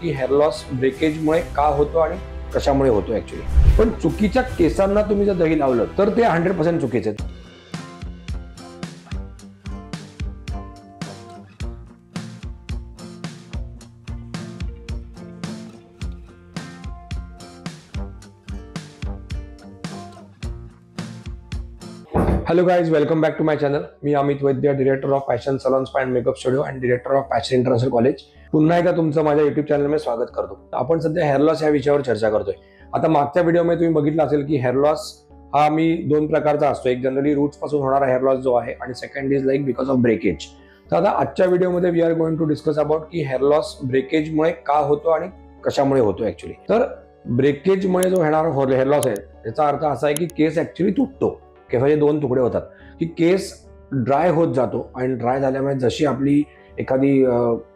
की hair loss ब्रेकेजमुळे का होतो आणि कशामुळे होतो ऍक्च्युली। पण चुकीच्या केसांना तुम्ही जर दही लावलं तर ते 100% चुकीचे आहे। Hello guys, welcome back to my channel. मी Amit Vaidya, director of fashion salon spa and makeup studio and director of fashion international college. पुन्हा एकदा तुमचं माझ्या युट्यूब चॅनलमध्ये स्वागत करतो। आपण सध्या हेअर लॉस या विषयावर चर्चा करतोय। आता मागच्या व्हिडिओमध्ये तुम्ही बघितलं असेल की हेअर लॉस हा मी दोन प्रकारचा असतो, एक जनरली रूट्स पासून होणारा हेअर लॉस जो आहे आणि second is like because of breakage. तर आता आजच्या व्हिडिओमध्ये we are going to discuss about की हेअर लॉस ब्रेकेजमुळे का होतो आणि कशामुळे होतो ऍक्च्युली। तर ब्रेकेजमुळे जो होणारा हेअर लॉस आहे याचा अर्थ असा आहे की केस ऍक्च्युली तुटतो, केसाचे दोन तुकडे होतात की केस ड्राय होत जातो आणि ड्राय झाल्यामुळे जशी आपली एखादी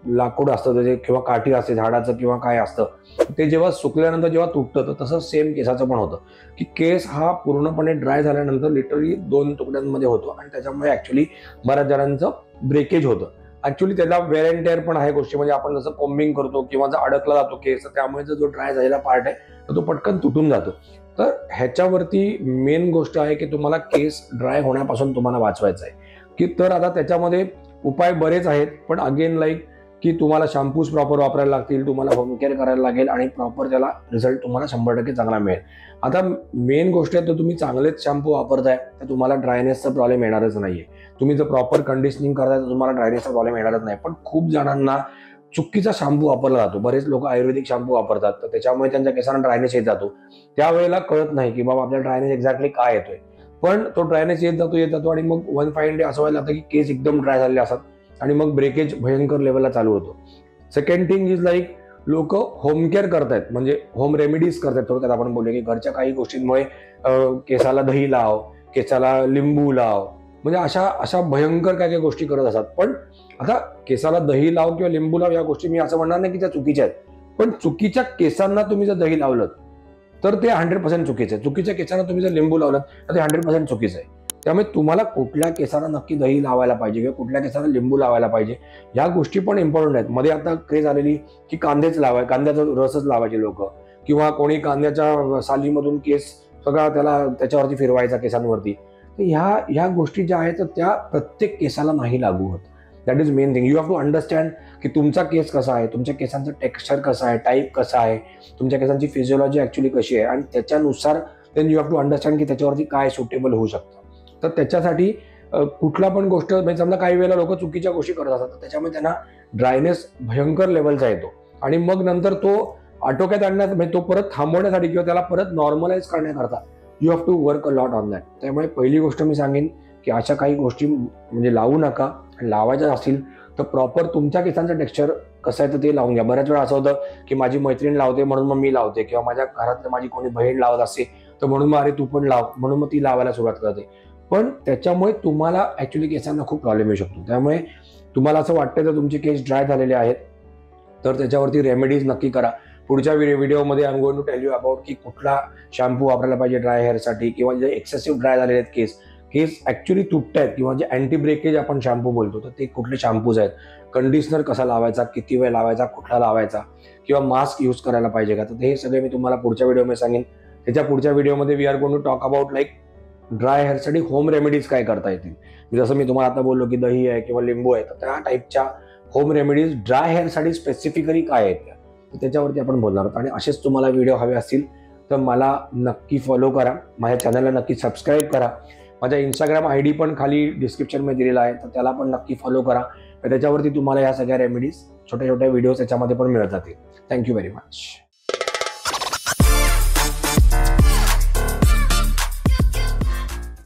लाकूड असतं त्याचे किंवा काठी असते झाडाचं किंवा काय असतं ते जेव्हा सुकल्यानंतर जेव्हा तुटतं तर तसंच सेम केसाचं पण होतं की केस हा पूर्णपणे ड्राय झाल्यानंतर लिटरली दोन तुकड्यांमध्ये होतो आणि त्याच्यामुळे ऍक्च्युली बऱ्याच जणांचं ब्रेकेज होतं। ऍक्च्युली त्याला वेअर अँड टेअर पण आहे गोष्टी, म्हणजे आपण जसं कोम्बिंग करतो किंवा जर अडकला जातो केस त्यामुळे जो ड्राय झालेला पार्ट आहे तर तो पटकन तुटून जातो। तर ह्याच्यावरती मेन गोष्ट आहे की तुम्हाला केस ड्राय होण्यापासून तुम्हाला वाचवायचं आहे की तर आता त्याच्यामध्ये उपाय बरेच आहेत, पण अगेन लाईक की तुम्हाला शॅम्पूज प्रॉपर वापरायला लागतील, तुम्हाला होम केअर करायला लागेल आणि प्रॉपर त्याला रिझल्ट तुम्हाला 100% चांगला मिळेल। आता मेन गोष्ट आहे तर तुम्ही चांगलेच शॅम्पू वापरताय तर तुम्हाला ड्रायनेसचा प्रॉब्लेम येणारच नाहीये। तुम्ही जर प्रॉपर कंडिशनिंग करताय तर तुम्हाला ड्रायनेसचा प्रॉब्लेम येणारच नाही। पण खूप जणांना चुकीचा शॅम्पू वापरला जातो, बरेच लोक आयुर्वेदिक शॅम्पू वापरतात तर त्याच्यामुळे त्यांच्या केसांना ड्रायनेस येत जातो। त्यावेळेला कळत नाही की बाबा आपल्याला ड्रायनेस एक्झॅक्टली काय येतोय, पण तो ड्रायनेस येत जातो आणि मग वन फाईन डे असं व्हायला लागतं की केस एकदम ड्राय झालेले असतात आणि मग ब्रेकेज भयंकर लेवलला चालू होतो। सेकंड थिंग इज लाईक लोक होम केअर करतायत, म्हणजे होम रेमेडीज करतायत। थोडक्यात आपण बोलूया की घरच्या काही गोष्टींमुळे केसाला दही लाव, केसाला लिंबू लाव, म्हणजे अशा भयंकर काय काय गोष्टी करत असतात। पण आता केसाला दही लाव किंवा लिंबू लाव या गोष्टी मी असं म्हणणार नाही की त्या चुकीच्या आहेत, पण चुकीच्या केसांना तुम्ही जर दही लावलं तर ते 100% चुकीचं आहे। चुकीच्या केसांना तुम्ही जर लिंबू लावलं तर ते 100% चुकीचं आहे। त्यामुळे तुम्हाला कुठल्या केसांना नक्की दही लावायला पाहिजे किंवा कुठल्या केसांना लिंबू लावायला पाहिजे या गोष्टी पण इम्पॉर्टंट आहेत। मध्ये आता क्रेज आलेली की कांद्याचा रसच लावायचे लोक, किंवा कोणी कांद्याच्या सालीमधून केस सगळा त्याच्यावरती फिरवायचा केसांवरती। तर ह्या गोष्टी ज्या आहेत त्या प्रत्येक केसाला नाही लागू होत। That is main thing. You have to understand की तुमचा केस कसा आहे, तुमच्या केसांचं टेक्स्चर कसं आहे, टाईप कसा आहे, तुमच्या केसांची फिजिओलॉजी ऍक्च्युली कशी आहे आणि त्याच्यानुसार then you have to understand की त्याच्यावरती काय सुटेबल होऊ शकतं। तर त्याच्यासाठी कुठला पण गोष्ट म्हणजे समजा काही वेळेला लोक चुकीच्या गोष्टी करत असतात तर त्याच्यामुळे त्यांना ड्रायनेस भयंकर लेवलचा येतो आणि मग नंतर तो आटोक्यात आणण्यात म्हणजे तो परत थांबवण्यासाठी किंवा त्याला परत नॉर्मलाइज करण्याकरता you have to work a lot on that. त्यामुळे पहिली गोष्ट मी सांगेन की अशा काही गोष्टी म्हणजे लावू नका। लावायच्या असतील तर प्रॉपर तुमच्या केसांचं टेक्स्चर कसं आहे तर ते लावून घ्या। बऱ्याच वेळा असं होतं की माझी मैत्रीण लावते म्हणून मग मी लावते, किंवा माझ्या घरातलं माझी कोणी बहीण लावत असते तर म्हणून मग अरे तू पण लाव म्हणून मग ती लावायला सुरुवात करते। पण त्याच्यामुळे तुम्हाला ऍक्च्युली केसांना खूप प्रॉब्लेम येऊ शकतो। त्यामुळे तुम्हाला असं वाटतं तर तुमचे केस ड्राय झालेले आहेत तर त्याच्यावरती रेमेडीज नक्की करा। पुढच्या व्हिडिओमध्ये I am going to tell you about की कुठला शॅम्पू वापरायला पाहिजे ड्राय हेअरसाठी, किंवा जे एक्सेसिव्ह ड्राय झालेले आहेत केस ऍक्च्युली तुटतायत किंवा जे अँटी ब्रेकेज आपण शॅम्पू बोलतो तर ते कुठले शॅम्पूज आहेत, कंडिशनर कसा लावायचा, किती वेळ लावायचा, कुठला लावायचा, किंवा मास्क यूज करायला पाहिजे का, तर हे सगळे मी तुम्हाला पुढच्या व्हिडिओमध्ये सांगेन। त्याच्या पुढच्या व्हिडिओमध्ये we are going to talk about like dry हेअरसाठी होम रेमेडीज काय करता येतील। जसं मी तुम्हाला आता बोललो की दही आहे किंवा लिंबू आहे तर त्या टाईपच्या होम रेमेडीज ड्राय हेअरसाठी स्पेसिफिकली काय आहेत त्याच्यावरती आपण बोलणार आहोत। आणि असेच तुम्हाला व्हिडिओ हवे असतील तर मला नक्की फॉलो करा, माझ्या चॅनलला नक्की सबस्क्राईब करा। माझा इंस्टाग्राम ID पण खाली डिस्क्रिप्शनमध्ये दिलेला आहे तर त्याला पण नक्की फॉलो करा। त्याच्यावरती तुम्हाला या सगळ्या रेमेडीज छोट्या छोट्या व्हिडिओज त्याच्यामध्ये पण मिळत जातील। Thank you very much.